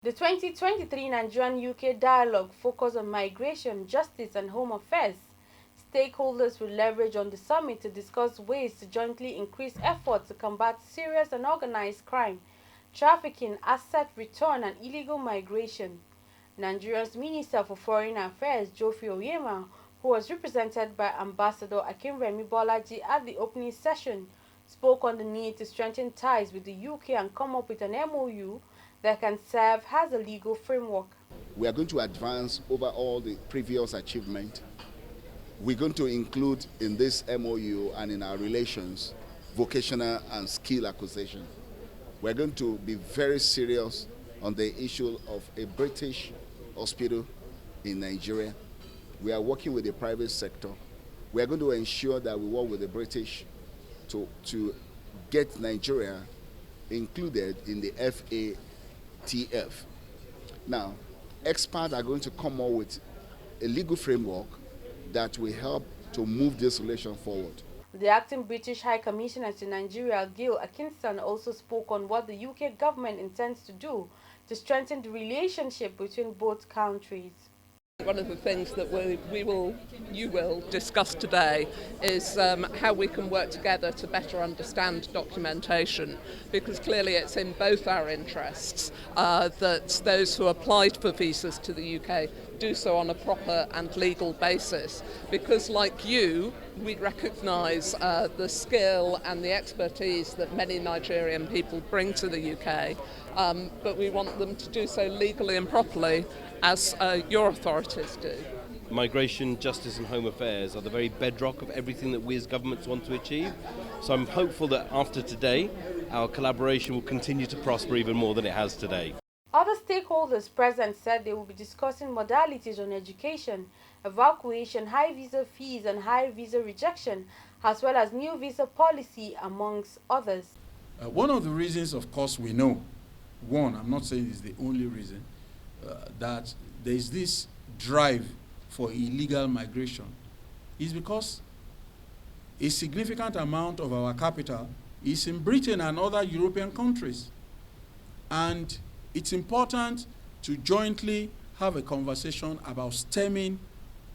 The 2023 Nigerian-UK dialogue focused on migration, justice and home affairs. Stakeholders will leverage on the summit to discuss ways to jointly increase efforts to combat serious and organized crime, trafficking, asset return and illegal migration. Nigeria's Minister for Foreign Affairs, Geoffrey Oyema, who was represented by Ambassador Akinremi Bolaji at the opening session, spoke on the need to strengthen ties with the UK and come up with an MOU that can serve as a legal framework. We are going to advance over all the previous achievements. We're going to include in this MOU and in our relations vocational and skill acquisition. We're going to be very serious on the issue of a British hospital in Nigeria. We are working with the private sector. We are going to ensure that we work with the British to get Nigeria included in the FATF. Now, experts are going to come up with a legal framework that will help to move this relation forward. The acting British High Commissioner to Nigeria, Gil Atkinson, also spoke on what the UK government intends to do to strengthen the relationship between both countries. One of the things that you will discuss today is how we can work together to better understand documentation, because clearly it's in both our interests that those who applied for visas to the UK do so on a proper and legal basis, because like you, we recognise the skill and the expertise that many Nigerian people bring to the UK, but we want them to do so legally and properly as your authorities do. Migration, justice and home affairs are the very bedrock of everything that we as governments want to achieve. So I'm hopeful that after today, our collaboration will continue to prosper even more than it has today. Other stakeholders present said they will be discussing modalities on education, evacuation, high visa fees and high visa rejection, as well as new visa policy, amongst others. One of the reasons, of course, we know, I'm not saying it's the only reason, that there is this drive for illegal migration is because a significant amount of our capital is in Britain and other European countries. And it's important to jointly have a conversation about stemming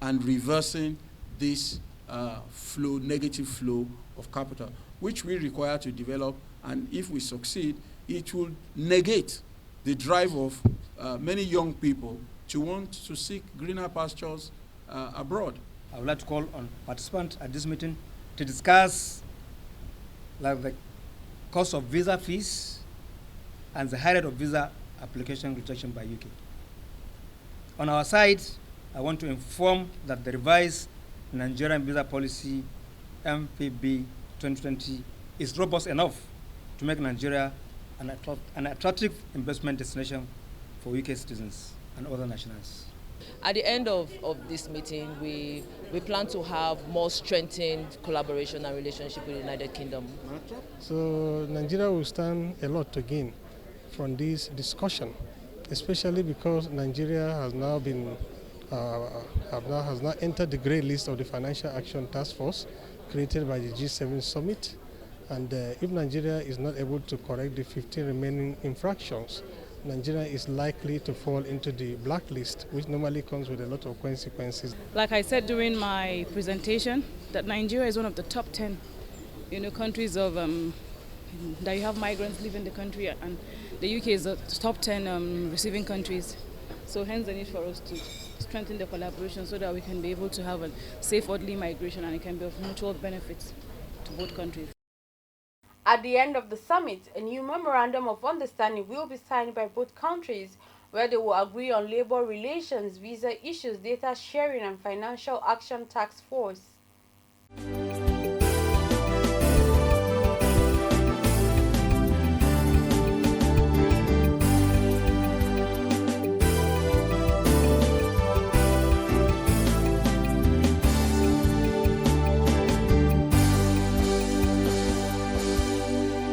and reversing this negative flow of capital, which we require to develop. And if we succeed, it will negate the drive of many young people to want to seek greener pastures abroad. I would like to call on participants at this meeting to discuss the cost of visa fees and the high rate of visa application rejection by UK. On our side, I want to inform that the revised Nigerian visa policy MPB 2020 is robust enough to make Nigeria an attractive investment destination for UK citizens and other nationals. At the end of this meeting, we plan to have more strengthened collaboration and relationship with the United Kingdom. So Nigeria will stand a lot to gain from this discussion, especially because Nigeria has now entered the grey list of the Financial Action Task Force created by the G7 summit. And if Nigeria is not able to correct the 15 remaining infractions, Nigeria is likely to fall into the blacklist, which normally comes with a lot of consequences. Like I said during my presentation, that Nigeria is one of the top 10 countries of that you have migrants living in the country, and the UK is the top 10 receiving countries. So hence the need for us to strengthen the collaboration so that we can be able to have a safe, orderly migration, and it can be of mutual benefits to both countries. At the end of the summit, a new memorandum of understanding will be signed by both countries, where they will agree on labor relations, visa issues, data sharing and financial action task force.